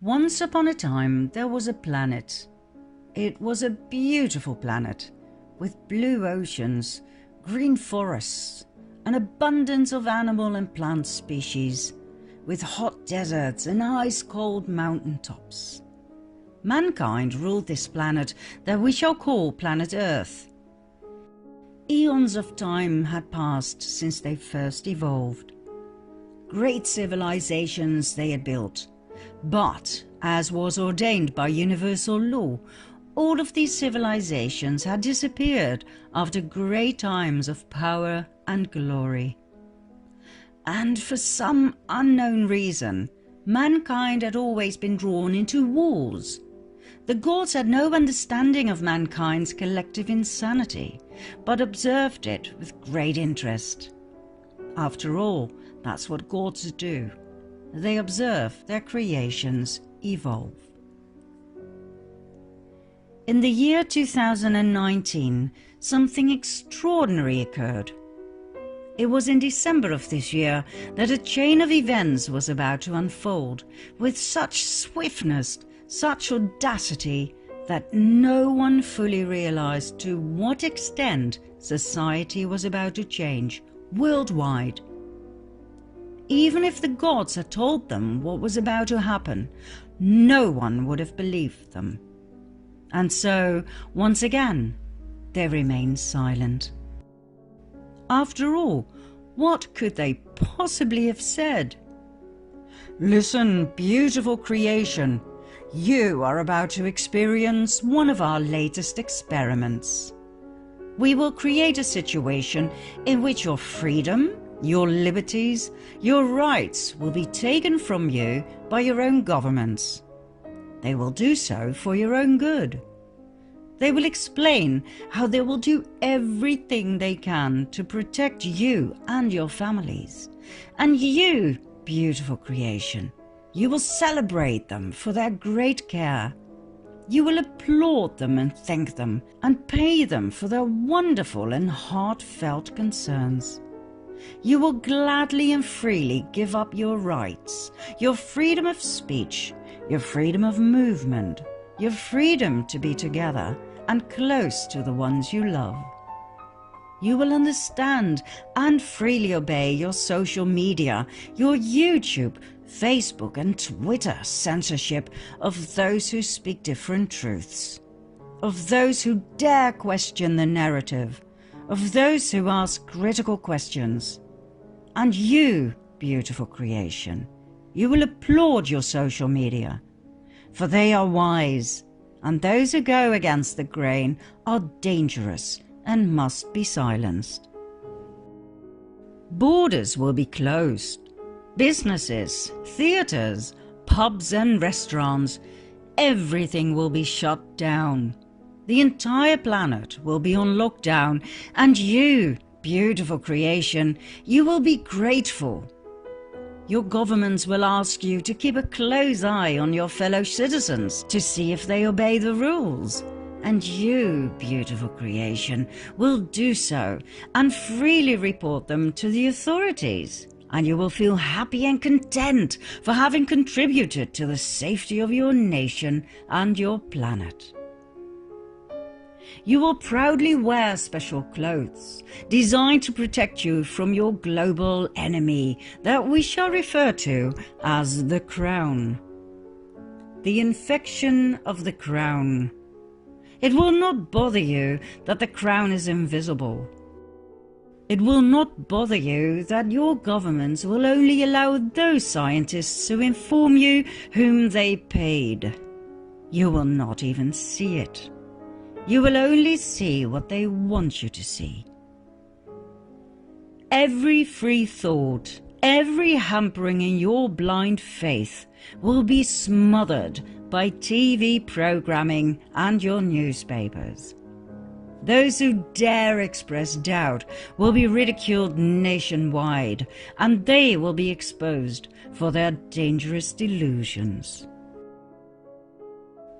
Once upon a time there was a planet. It was a beautiful planet with blue oceans, green forests, an abundance of animal and plant species, with hot deserts and ice-cold mountain tops. Mankind ruled this planet that we shall call planet Earth. Eons of time had passed since they first evolved. Great civilizations they had built, but, as was ordained by universal law, all of these civilizations had disappeared after great times of power and glory. And for some unknown reason, mankind had always been drawn into wars. The gods had no understanding of mankind's collective insanity, but observed it with great interest. After all, that's what gods do. They observe their creations evolve. In the year 2019, something extraordinary occurred. It was in December of this year that a chain of events was about to unfold with such swiftness, such audacity, that no one fully realized to what extent society was about to change worldwide. Even if the gods had told them what was about to happen, no one would have believed them. And so, once again, they remained silent. After all, what could they possibly have said? "Listen, beautiful creation, you are about to experience one of our latest experiments. We will create a situation in which your freedom, your liberties, your rights will be taken from you by your own governments. They will do so for your own good. They will explain how they will do everything they can to protect you and your families. And you, beautiful creation, you will celebrate them for their great care. You will applaud them and thank them and pay them for their wonderful and heartfelt concerns. You will gladly and freely give up your rights, your freedom of speech, your freedom of movement, your freedom to be together and close to the ones you love. You will understand and freely obey your social media, your YouTube, Facebook and Twitter censorship of those who speak different truths, of those who dare question the narrative, of those who ask critical questions. And you, beautiful creation, you will applaud your social media, for they are wise, and those who go against the grain are dangerous and must be silenced. Borders will be closed. Businesses, theatres, pubs and restaurants, everything will be shut down. The entire planet will be on lockdown, and you, beautiful creation, you will be grateful. Your governments will ask you to keep a close eye on your fellow citizens to see if they obey the rules. And you, beautiful creation, will do so and freely report them to the authorities. And you will feel happy and content for having contributed to the safety of your nation and your planet. You will proudly wear special clothes designed to protect you from your global enemy that we shall refer to as the Crown. The infection of the Crown. It will not bother you that the Crown is invisible. It will not bother you that your governments will only allow those scientists to inform you whom they paid. You will not even see it. You will only see what they want you to see. Every free thought, every hampering in your blind faith will be smothered by TV programming and your newspapers. Those who dare express doubt will be ridiculed nationwide, and they will be exposed for their dangerous delusions.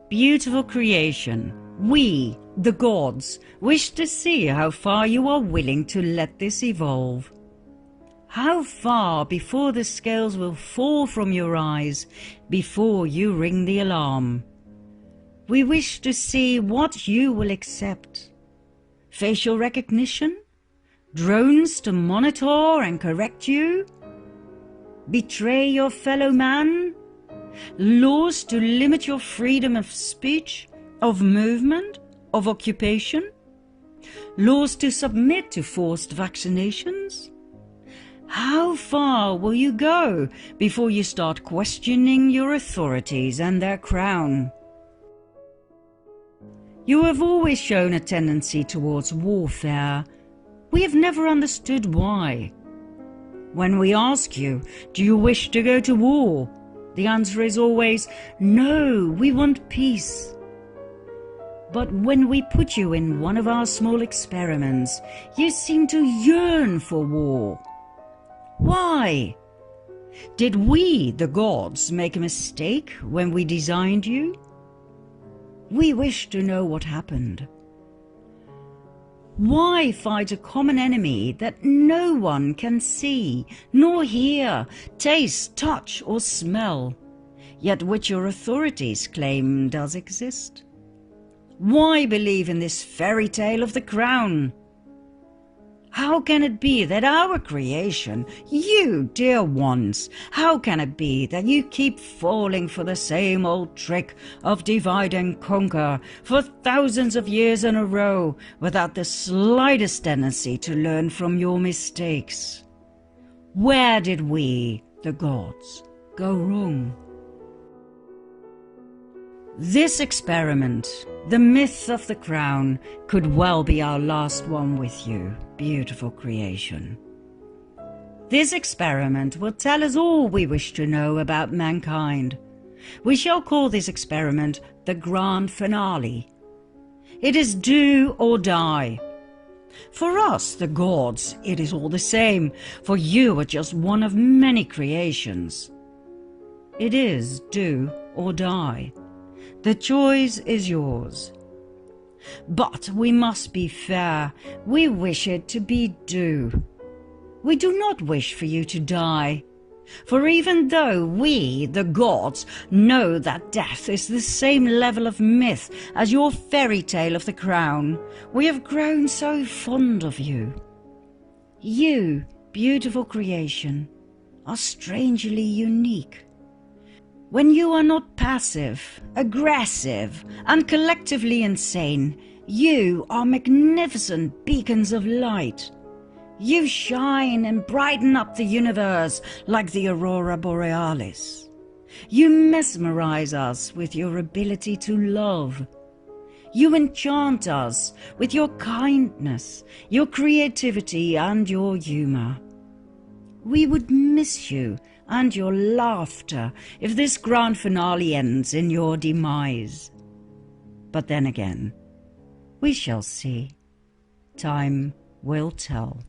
Beautiful creation, we, the gods, wish to see how far you are willing to let this evolve. How far before the scales will fall from your eyes before you ring the alarm? We wish to see what you will accept. Facial recognition? Drones to monitor and correct you? Betray your fellow man? Laws to limit your freedom of speech, of movement, of occupation? Laws to submit to forced vaccinations? How far will you go before you start questioning your authorities and their crown? You have always shown a tendency towards warfare. We have never understood why. When we ask you, do you wish to go to war? The answer is always, no, we want peace. But when we put you in one of our small experiments, you seem to yearn for war. Why? Did we, the gods, make a mistake when we designed you? We wish to know what happened. Why fight a common enemy that no one can see, nor hear, taste, touch or smell, yet which your authorities claim does exist? Why believe in this fairy tale of the crown? How can it be that our creation, you dear ones, how can it be that you keep falling for the same old trick of divide and conquer for thousands of years in a row without the slightest tendency to learn from your mistakes? Where did we, the gods, go wrong? This experiment, the myth of the crown, could well be our last one with you, beautiful creation. This experiment will tell us all we wish to know about mankind. We shall call this experiment the grand finale. It is do or die. For us, the gods, it is all the same, for you are just one of many creations. It is do or die. The choice is yours. But we must be fair. We wish it to be do. We do not wish for you to die. For even though we, the gods, know that death is the same level of myth as your fairy tale of the crown, we have grown so fond of you. You, beautiful creation, are strangely unique. When you are not passive, aggressive, and collectively insane, you are magnificent beacons of light. You shine and brighten up the universe like the aurora borealis. You mesmerize us with your ability to love. You enchant us with your kindness, your creativity, and your humor. We would miss you and your laughter if this grand finale ends in your demise. But then again, we shall see. Time will tell.